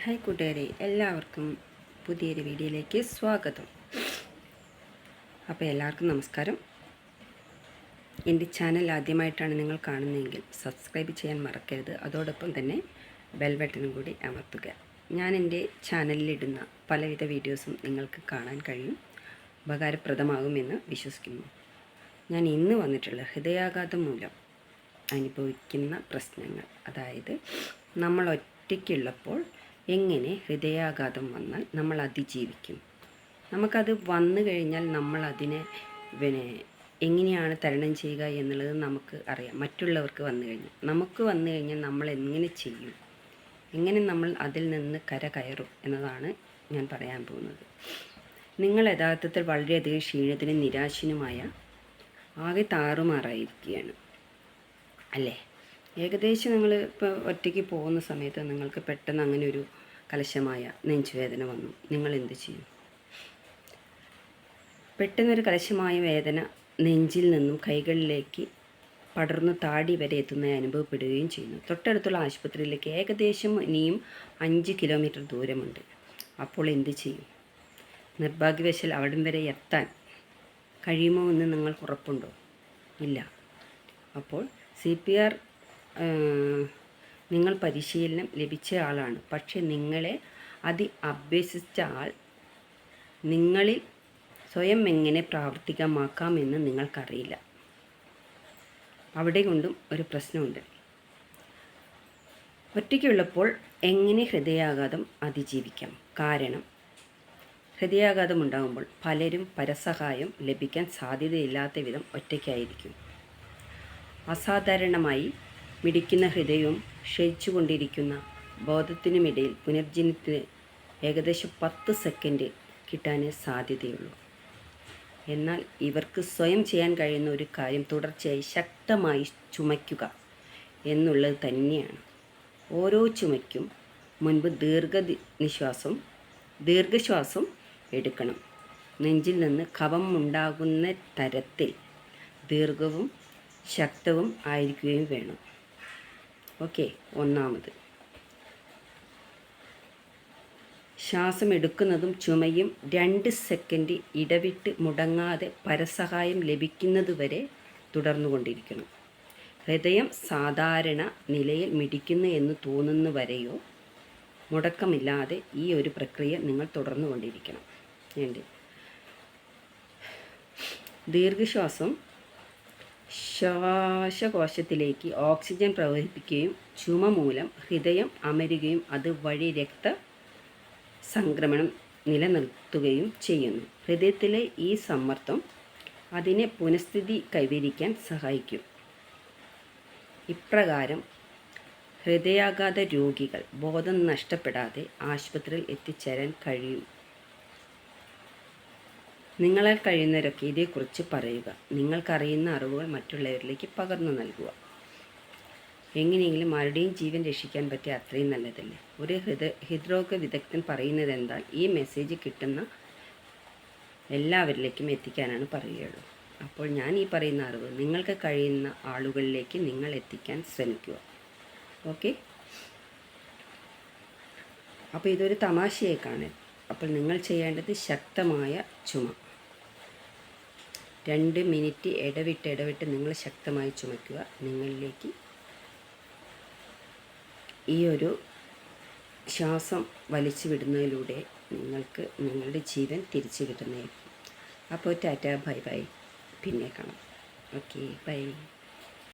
Hi കൂട്ടുകാരെ, എല്ലാവർക്കും പുതിയൊരു വീഡിയോയിലേക്ക് സ്വാഗതം. അപ്പോൾ എല്ലാവർക്കും നമസ്കാരം. എൻ്റെ ചാനൽ ആദ്യമായിട്ടാണ് നിങ്ങൾ കാണുന്നതെങ്കിൽ സബ്സ്ക്രൈബ് ചെയ്യാൻ മറക്കരുത്. അതോടൊപ്പം തന്നെ ബെൽ ബട്ടണും കൂടി അമർത്തുക. ഞാൻ എൻ്റെ ചാനലിലിടുന്ന പലവിധ വീഡിയോസും നിങ്ങൾക്ക് കാണാൻ കഴിയും, ഉപകാരപ്രദമാകുമെന്ന് വിശ്വസിക്കുന്നു. ഞാൻ ഇന്ന് വന്നിട്ടുള്ള ഹൃദയാഘാതം മൂലം അനുഭവിക്കുന്ന പ്രശ്നങ്ങൾ, അതായത് നമ്മൾ ഒറ്റയ്ക്കുള്ളപ്പോൾ എങ്ങനെ ഹൃദയാഘാതം വന്നാൽ നമ്മൾ അതിജീവിക്കും, നമുക്കത് വന്നു കഴിഞ്ഞാൽ നമ്മൾ അതിനെ എങ്ങനെയാണ് തരണം ചെയ്യുക എന്നുള്ളത് നമുക്ക് അറിയാം. മറ്റുള്ളവർക്ക് വന്നു കഴിഞ്ഞാൽ, നമുക്ക് വന്നു കഴിഞ്ഞാൽ നമ്മൾ എങ്ങനെ ചെയ്യും, എങ്ങനെ നമ്മൾ അതിൽ നിന്ന് കയറും എന്നതാണ് ഞാൻ പറയാൻ പോകുന്നത്. നിങ്ങൾ യഥാർത്ഥത്തിൽ വളരെയധികം ക്ഷീണത്തിനും നിരാശനുമായ ആകെ താറുമാറായിരിക്കുകയാണ് അല്ലേ? ഏകദേശം നിങ്ങൾ ഇപ്പോൾ ഒറ്റയ്ക്ക് പോകുന്ന സമയത്ത് നിങ്ങൾക്ക് പെട്ടെന്ന് അങ്ങനെ ഒരു കലശമായ നെഞ്ചുവേദന വന്നു, നിങ്ങൾ എന്ത് ചെയ്യും? പെട്ടെന്നൊരു കലശമായ വേദന നെഞ്ചിൽ നിന്നും കൈകളിലേക്ക് പടർന്നു താടി വരെ എത്തുന്നതായി അനുഭവപ്പെടുകയും ചെയ്യുന്നു. തൊട്ടടുത്തുള്ള ആശുപത്രിയിലേക്ക് ഏകദേശം ഇനിയും 5 കിലോമീറ്റർ ദൂരമുണ്ട്. അപ്പോൾ എന്ത് ചെയ്യും? നിർഭാഗ്യവശാൽ അവിടം വരെ എത്താൻ കഴിയുമോ എന്ന് നിങ്ങൾക്ക് ഉറപ്പുണ്ടോ? ഇല്ല. അപ്പോൾ CPR നിങ്ങൾ പരിശീലനം ലഭിച്ച ആളാണ്, പക്ഷെ നിങ്ങളെ അഭ്യസിച്ച ആൾ നിങ്ങളിൽ സ്വയം എങ്ങനെ പ്രാവർത്തികമാക്കാമെന്ന് നിങ്ങൾക്കറിയില്ല. അവിടെ കൊണ്ടും ഒരു പ്രശ്നമുണ്ട്. ഒറ്റയ്ക്കുള്ളപ്പോൾ എങ്ങനെ ഹൃദയാഘാതം അതിജീവിക്കാം? കാരണം ഹൃദയാഘാതം ഉണ്ടാകുമ്പോൾ പലരും പരസഹായം ലഭിക്കാൻ സാധ്യതയില്ലാത്ത വിധം ഒറ്റയ്ക്കായിരിക്കും. അസാധാരണമായി മിടിക്കുന്ന ഹൃദയവും ക്ഷയിച്ചുകൊണ്ടിരിക്കുന്ന ബോധത്തിനുമിടയിൽ പുനർജനത്തിന് ഏകദേശം 10 സെക്കൻഡ് കിട്ടാനേ സാധ്യതയുള്ളൂ. എന്നാൽ ഇവർക്ക് സ്വയം ചെയ്യാൻ കഴിയുന്ന ഒരു കാര്യം തുടർച്ചയായി ശക്തമായി ചുമയ്ക്കുക എന്നുള്ളത് തന്നെയാണ്. ഓരോ ചുമയ്ക്കും മുൻപ് ദീർഘശ്വാസം എടുക്കണം. നെഞ്ചിൽ നിന്ന് കഫം ഉണ്ടാകുന്ന തരത്തിൽ ദീർഘവും ശക്തവും ആയിരിക്കുകയും വേണം. ഓക്കെ. ഒന്നാമത്, ശ്വാസം എടുക്കുന്നതും ചുമയും 2 സെക്കൻഡ് ഇടവിട്ട് മുടങ്ങാതെ പരസഹായം ലഭിക്കുന്നതുവരെ തുടർന്നുകൊണ്ടിരിക്കണം. ഹൃദയം സാധാരണ നിലയിൽ മിടിക്കുന്നു എന്ന് തോന്നുന്നവരെയോ മുടക്കമില്ലാതെ ഈ ഒരു പ്രക്രിയ നിങ്ങൾ തുടർന്നുകൊണ്ടിരിക്കണം. ദീർഘശ്വാസം ശ്വാസകോശത്തിലേക്ക് ഓക്സിജൻ പ്രവഹിപ്പിക്കുകയും ചുമ മൂലം ഹൃദയം അമരുകയും അതുവഴി രക്തസംക്രമണം നിലനിർത്തുകയും ചെയ്യുന്നു. ഹൃദയത്തിലെ ഈ സമ്മർദ്ദം അതിനെ പുനഃസ്ഥിതി കൈവരിക്കാൻ സഹായിക്കും. ഇപ്രകാരം ഹൃദയാഘാത രോഗികൾ ബോധം നഷ്ടപ്പെടാതെ ആശുപത്രിയിൽ എത്തിച്ചേരാൻ കഴിയും. നിങ്ങളാൽ കഴിയുന്നവരൊക്കെ ഇതേക്കുറിച്ച് പറയുക. നിങ്ങൾക്കറിയുന്ന അറിവുകൾ മറ്റുള്ളവരിലേക്ക് പകർന്നു നൽകുക. എങ്ങനെയെങ്കിലും ആരുടെയും ജീവൻ രക്ഷിക്കാൻ പറ്റിയ അത്രയും നല്ലതല്ലേ? ഒരു ഹൃദ്രോഗ വിദഗ്ധൻ പറയുന്നത് എന്താൽ ഈ മെസ്സേജ് കിട്ടുന്ന എല്ലാവരിലേക്കും എത്തിക്കാനാണ് പറയുകയുള്ളൂ. അപ്പോൾ ഞാൻ ഈ പറയുന്ന അറിവ് നിങ്ങൾക്ക് കഴിയുന്ന ആളുകളിലേക്ക് നിങ്ങൾ എത്തിക്കാൻ ശ്രമിക്കുക. ഓക്കെ. അപ്പോൾ ഇതൊരു തമാശയായി കാണരുത്. അപ്പോൾ നിങ്ങൾ ചെയ്യേണ്ടത് ശക്തമായ ചുമ 2 മിനിറ്റ് ഇടവിട്ട് നിങ്ങൾ ശക്തമായി ചുമയ്ക്കുക. നിങ്ങളിലേക്ക് ഈ ഒരു ശ്വാസം വലിച്ചു വിടുന്നതിലൂടെ നിങ്ങൾക്ക് നിങ്ങളുടെ ജീവൻ തിരിച്ചു കിട്ടുന്നതായിരിക്കും. അപ്പോൾ ടാറ്റ, ബൈ ബൈ, പിന്നെ കാണാം. Okay, by.